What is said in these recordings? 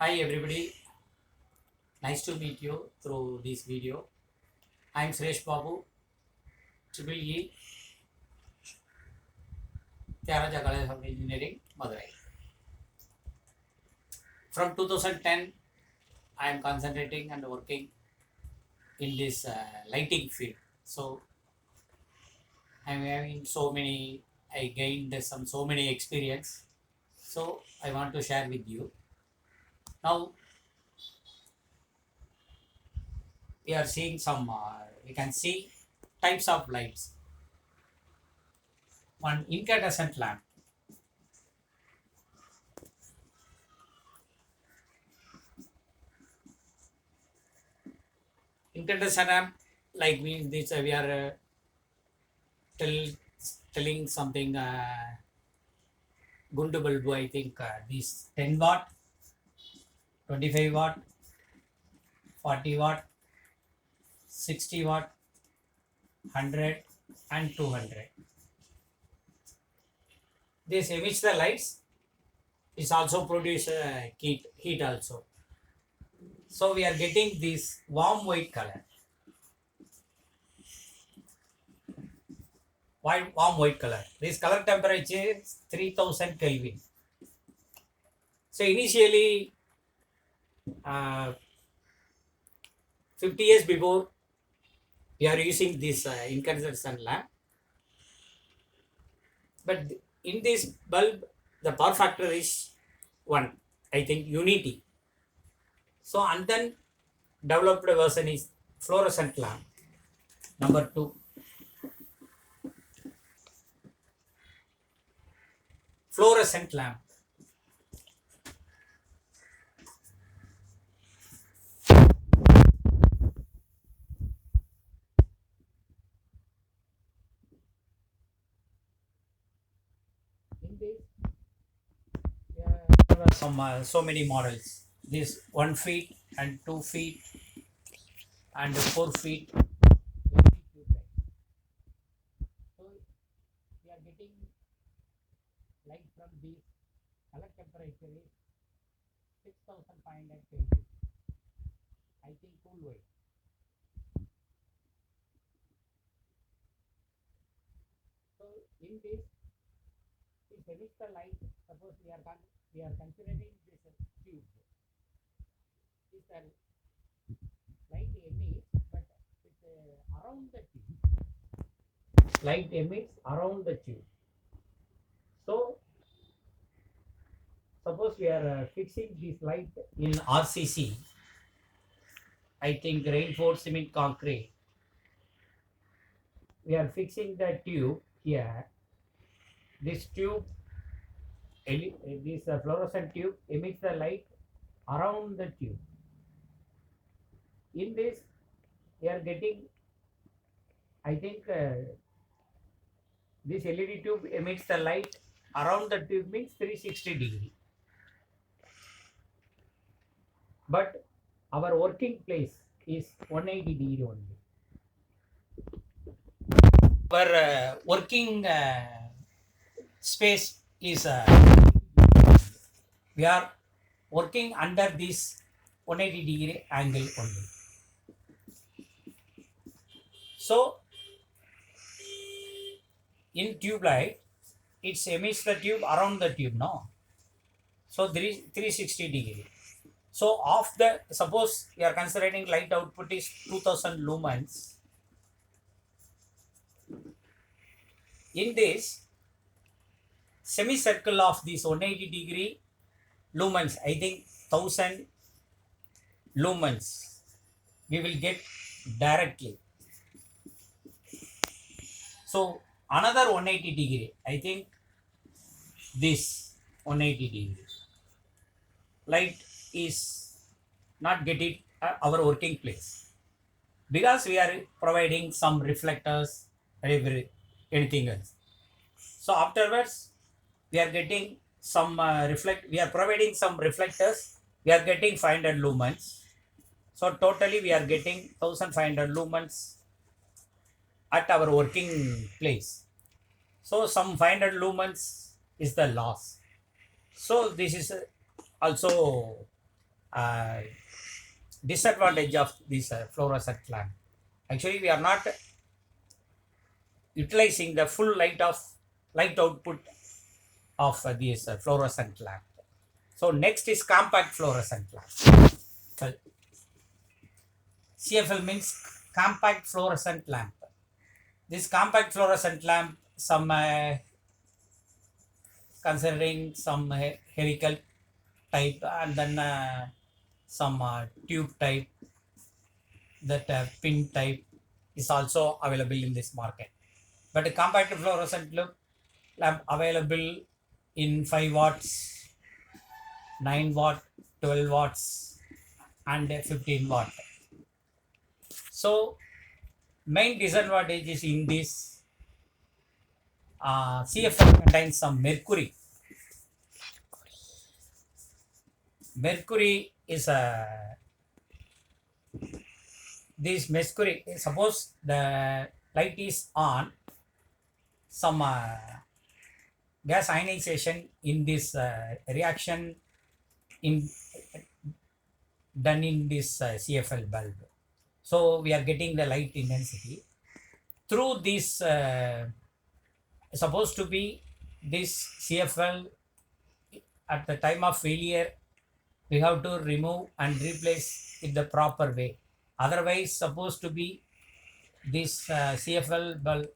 Hi everybody, nice to meet you through this video. I am Suresh Babu, Triple E, Tyagaraja College of Engineering, Madurai. From 2010, I am concentrating and working in this lighting field. So I am having I gained so many experience. So I want to share with you. Now we are seeing you can see types of lights. One incandescent lamp. Incandescent lamp like means this we are tell, telling something Gundu bulb, I think this 10 watt, 25 watt, 40 watt, 60 watt, 100 and 200. This emits the lights. This also produce heat also. So we are getting this warm white color. Warm white color. This color temperature is 3000 Kelvin. So initially, uh, 50 years before, we are using this incandescent lamp. But in this bulb, the power factor is 1. I think unity. So and then developed version is fluorescent lamp. Number 2. Fluorescent lamp. In this, there are so many models. This 1 feet and 2 feet and 4 feet. So we are getting light from the color temperature is 6500 Kelvin. I think cool white. So in this, if emits the light, suppose we are considering this tube. This light emits, but it's around the tube. Light emits around the tube. So suppose we are fixing this light in RCC. I think reinforced cement concrete. We are fixing the tube here. This tube, this fluorescent tube emits the light around the tube. In this, we are getting, I think this LED tube emits the light around the tube means 360 degree. But our working place is 180 degree only. Our working space is we are working under this 180 degree angle only. So in tube light, it emits the tube around the tube, no? So 360 degree. So suppose we are considering light output is 2000 lumens. In this semicircle of this 180 degree lumens, I think 1000 lumens we will get directly. So another 180 degree, I think this 180 degree light is not getting our working place because we are providing some reflectors, anything else. So afterwards, we are getting some we are providing some reflectors. We are getting 500 lumens. So totally we are getting 1500 lumens at our working place. So some 500 lumens is the loss. So this is also uh, disadvantage of this fluorescent lamp. Actually, we are not utilizing the full light output of this fluorescent lamp. So next is compact fluorescent lamp. So CFL means compact fluorescent lamp. This compact fluorescent lamp, some considering some helical type, and then some tube type, that pin type is also available in this market. But a compact fluorescent lamp available in 5 watts, 9 watt, 12 watts, and 15 watt. So main disadvantage is in this CFL contains some mercury. Mercury is a this mercury. Suppose the light is on, some gas ionization in this reaction in done in this CFL bulb. So we are getting the light intensity through this. Supposed to be this CFL at the time of failure, we have to remove and replace it the proper way. Otherwise, supposed to be this CFL bulb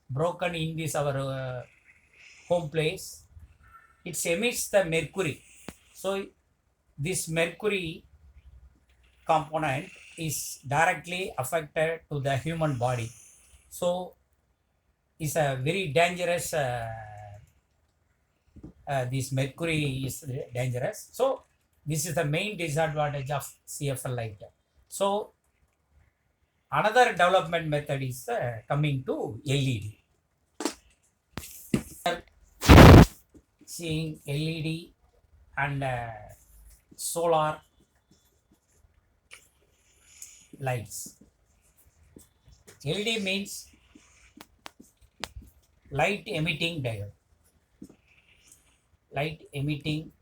broken in this our home place, it emits the mercury. So this mercury component is directly affected to the human body. So it's a very dangerous. This mercury is dangerous. So this is the main disadvantage of CFL light. So another development method is coming to LED. Seeing LED and solar lights. LED means light emitting diode. Light emitting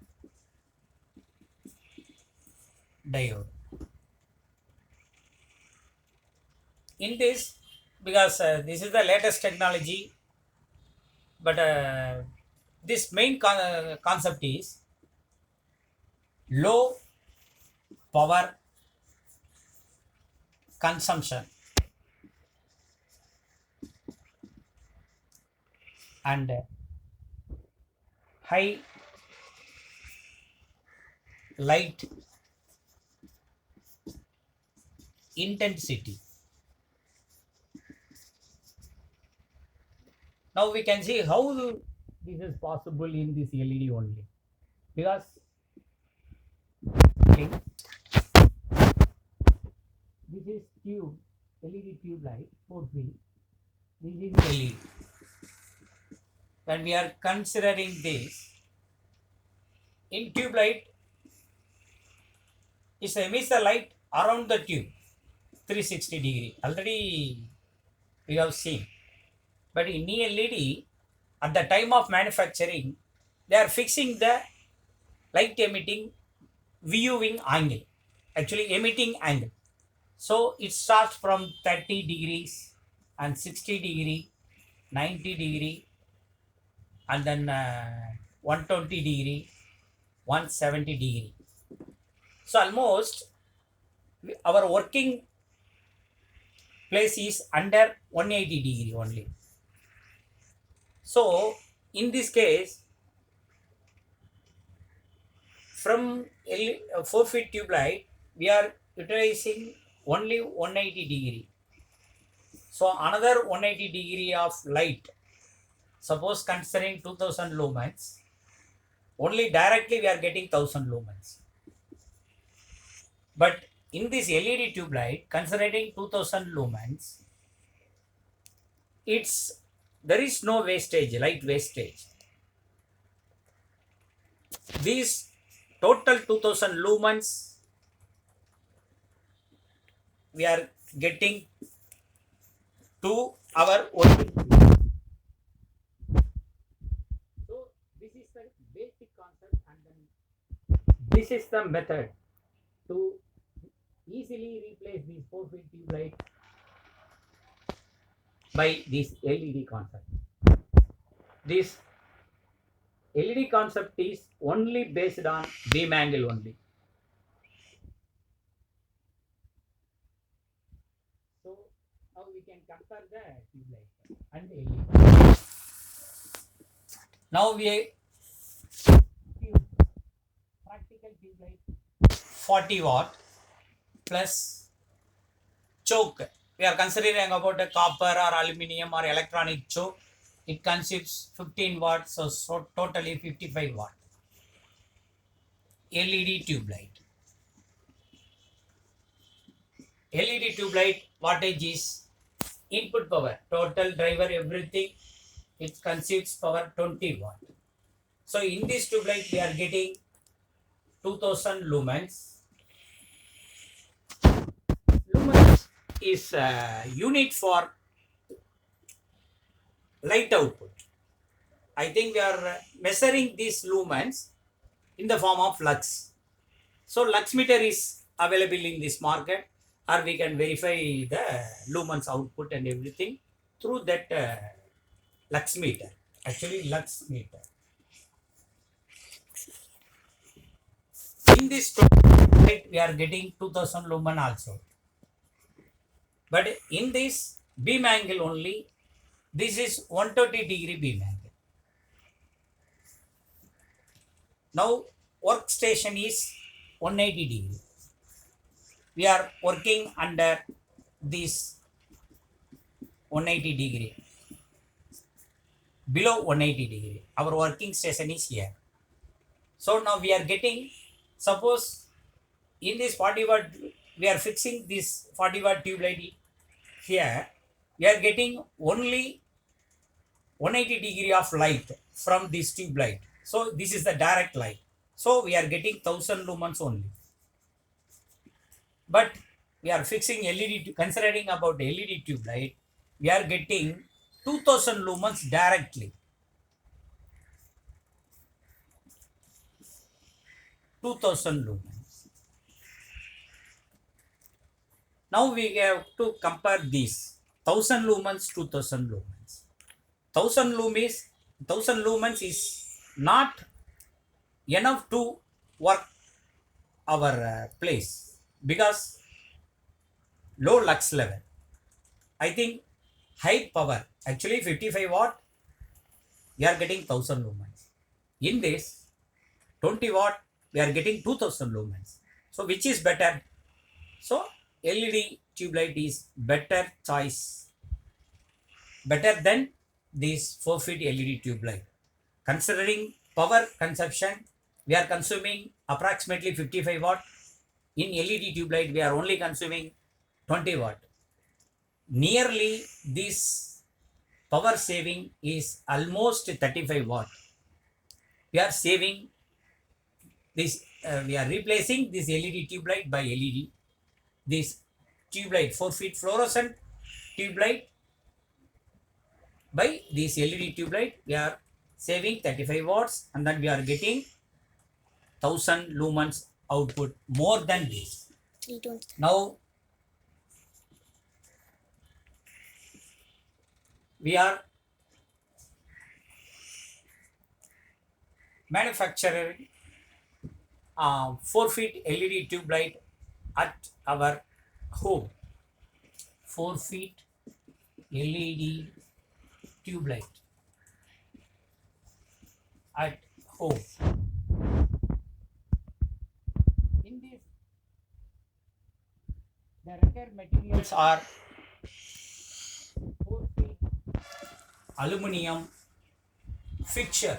diode. In this, because this is the latest technology, but this main concept is low power consumption and high light intensity. Now we can see how this is possible in this LED only, because this is tube, LED tube light, 4-3. This is LED. When we are considering this, in tube light, it emits the light around the tube, 360 degree. Already we have seen. But in LED, at the time of manufacturing, they are fixing the light emitting viewing angle, actually emitting angle. So it starts from 30 degrees and 60 degree, 90 degree, and then 120 degree, 170 degree. So almost our working place is under 180 degree only. So in this case, from 4 feet tube light, we are utilizing only 180 degree. So another 180 degree of light, suppose considering 2000 lumens, only directly we are getting 1000 lumens. But in this LED tube light, considering 2000 lumens, there is no wastage, light wastage. These total 2000 lumens we are getting to our working. So this is the basic concept, and then this is the method to easily replace this 4-feet tube light by this LED concept. This LED concept is only based on beam angle only. So now we can compare the tube light and LED. Now we practical tube light 40 watt plus choke. We are considering about a copper or aluminum or electronic choke. It consists 15 watts, so totally 55 watt. LED tube light. LED tube light wattage is input power, total driver, everything. It consists power 20 watt. So in this tube light we are getting 2000 lumens. Lumens is a unit for light output. I think we are measuring these lumens in the form of lux. So lux meter is available in this market, or we can verify the lumens output and everything through that lux meter. Actually lux meter. In this light we are getting 2000 lumen also. But in this beam angle only, this is 130 degree beam angle. Now workstation is 180 degree. We are working under this 180 degree. Below 180 degree. Our working station is here. So now we are getting, suppose in this 40 watt, we are fixing this 40 watt tube light here. We are getting only 180 degree of light from this tube light. So this is the direct light. So we are getting 1000 lumens only. But we are fixing LED, considering about LED tube light, we are getting 2000 lumens directly. 2000 lumens. Now we have to compare these 1000 lumens, 2000 lumens. 1000 lumens is not enough to work our place because low lux level. I think high power, actually 55 watt, we are getting 1000 lumens. In this 20 watt, we are getting 2000 lumens. So which is better? So LED tube light is better choice, better than this 4-feet LED tube light. Considering power consumption, we are consuming approximately 55 watt. In LED tube light, we are only consuming 20 watt. Nearly this power saving is almost 35 watt. We are saving this, we are replacing this LED tube light by LED. This tube light, 4-feet fluorescent tube light by this LED tube light, we are saving 35 watts and then we are getting 1000 lumens output, more than this. Now we are manufacturing 4-feet LED tube light at our home. 4-feet LED tube light at home. In this, the required materials are 4-feet aluminum fixture,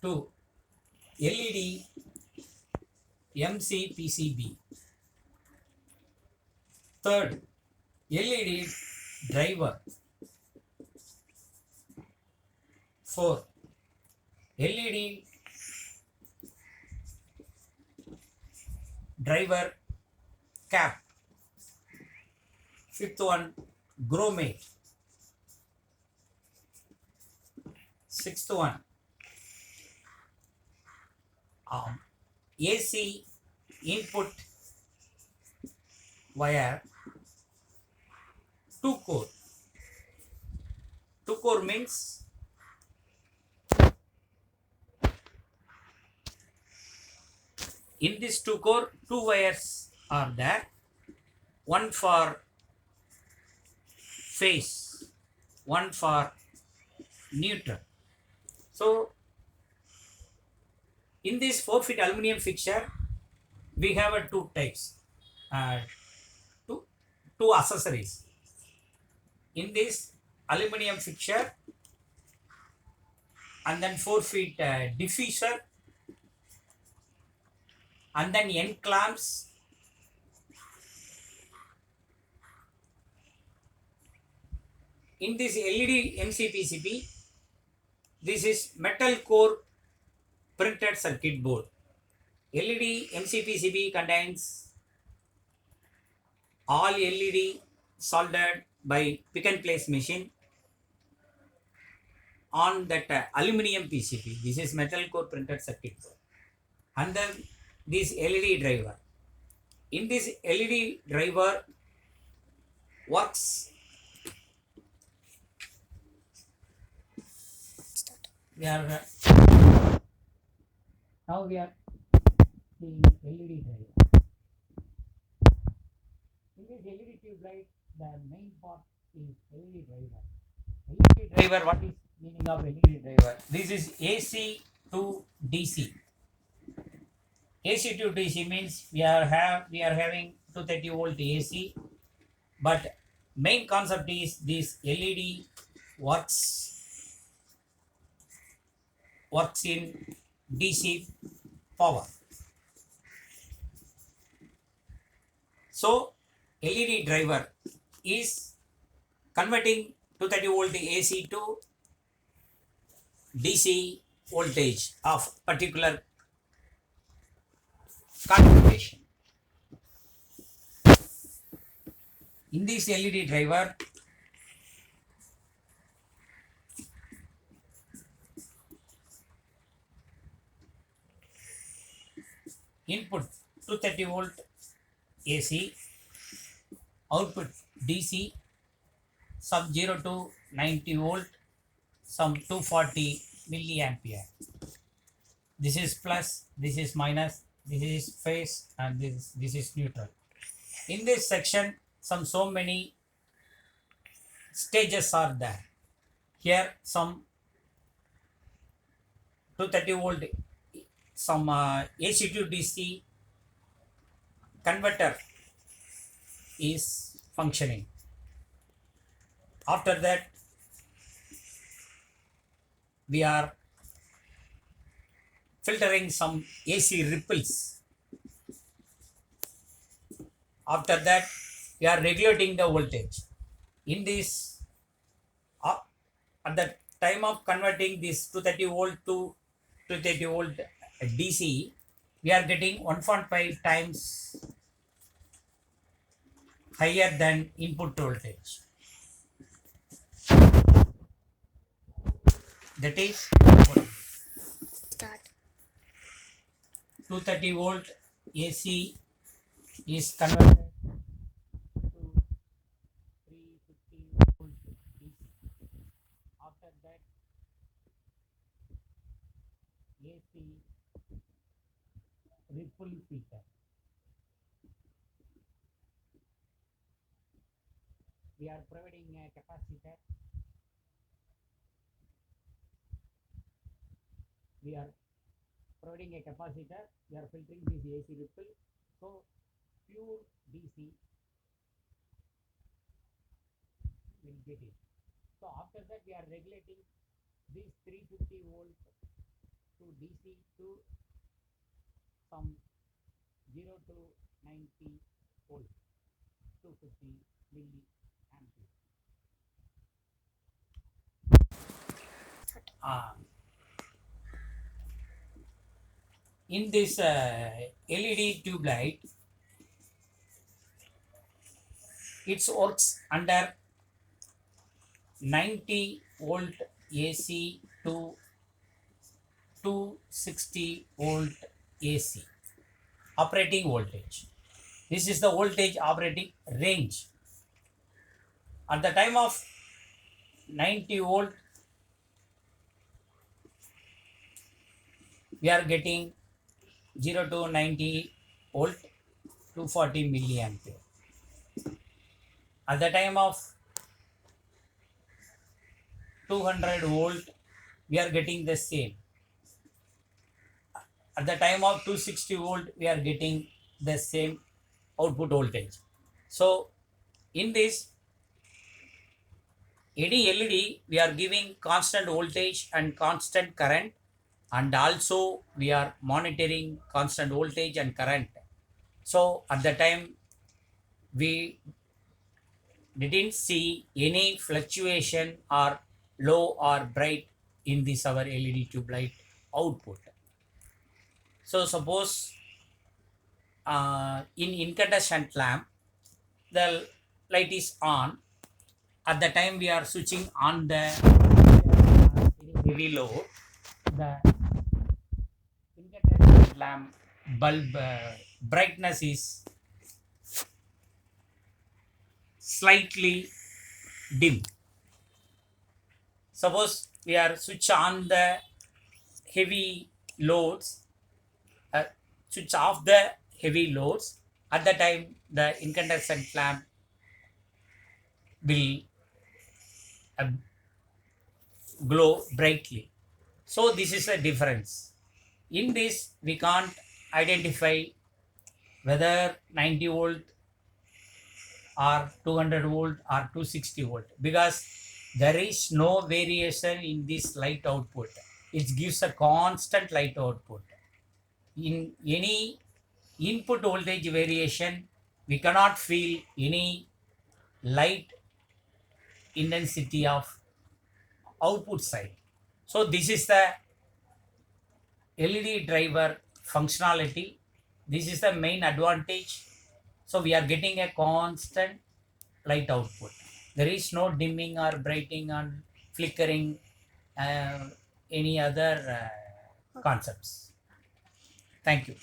2 LED MCPCB, third LED driver, 4 LED driver cap, fifth one gromate, sixth one AC input wire 2 core. 2 core means in this 2 core, 2 wires are there. One for phase, one for neutral. So in this 4-feet aluminum fixture, we have two types, uh, two, two accessories. In this aluminum fixture, and then 4-feet diffuser, and then end clamps, in this LED MCPCB, this is metal core printed circuit board. LED MCPCB contains all LED soldered by pick and place machine on that aluminum PCB. This is metal core printed circuit board. And then this LED driver. In this LED driver works. We are now we are seeing LED driver. In this LED tube light, the main part is LED driver. LED driver, what is meaning of LED driver? This is AC to DC. AC to DC means we are having 230 volt AC, but main concept is this LED works in DC power. So LED driver is converting 230 volt AC to DC voltage of particular configuration. In this LED driver, input 230 volt AC, output DC, some 0 to 90 volt, some 240 milliampere. This is plus, this is minus, this is phase, and this is neutral. In this section, so many stages are there. Here some 230 volt, some AC to DC converter is functioning. After that, we are filtering some AC ripples. After that, we are regulating the voltage. In this, at the time of converting this 230 volt to 230 volt DC, we are getting 1.5 times higher than input voltage. That is Start. 230 volt AC is converted to 350 volt DC. After that, AC ripple filter. We are providing a capacitor. We are providing a capacitor. We are filtering this AC ripple. So pure DC will get it. So after that, we are regulating this 350 volt to DC to some 0 to 90 volt, 250 milliampere. In this LED tube light, it works under 90 volt AC to 260 volt AC, operating voltage. This is the voltage operating range. At the time of 90 volt, we are getting 0 to 90 volt, 240 milliampere. At the time of 200 volt, we are getting the same. At the time of 260 volt, we are getting the same output voltage. So in this, any LED, we are giving constant voltage and constant current, and also we are monitoring constant voltage and current. So at the time, we didn't see any fluctuation or low or bright in this our LED tube light output. So suppose in incandescent lamp, the light is on. At the time we are switching on the heavy load, the incandescent lamp bulb brightness is slightly dim. Suppose we are switch on the heavy loads, switch off the heavy loads. At the time, the incandescent lamp will glow brightly. So this is a difference. In this, we can't identify whether 90 volt or 200 volt or 260 volt, because there is no variation in this light output. It gives a constant light output. In any input voltage variation, we cannot feel any light intensity of output side. So this is the LED driver functionality. This is the main advantage. So we are getting a constant light output. There is no dimming or brightening and flickering, any other concepts. Thank you.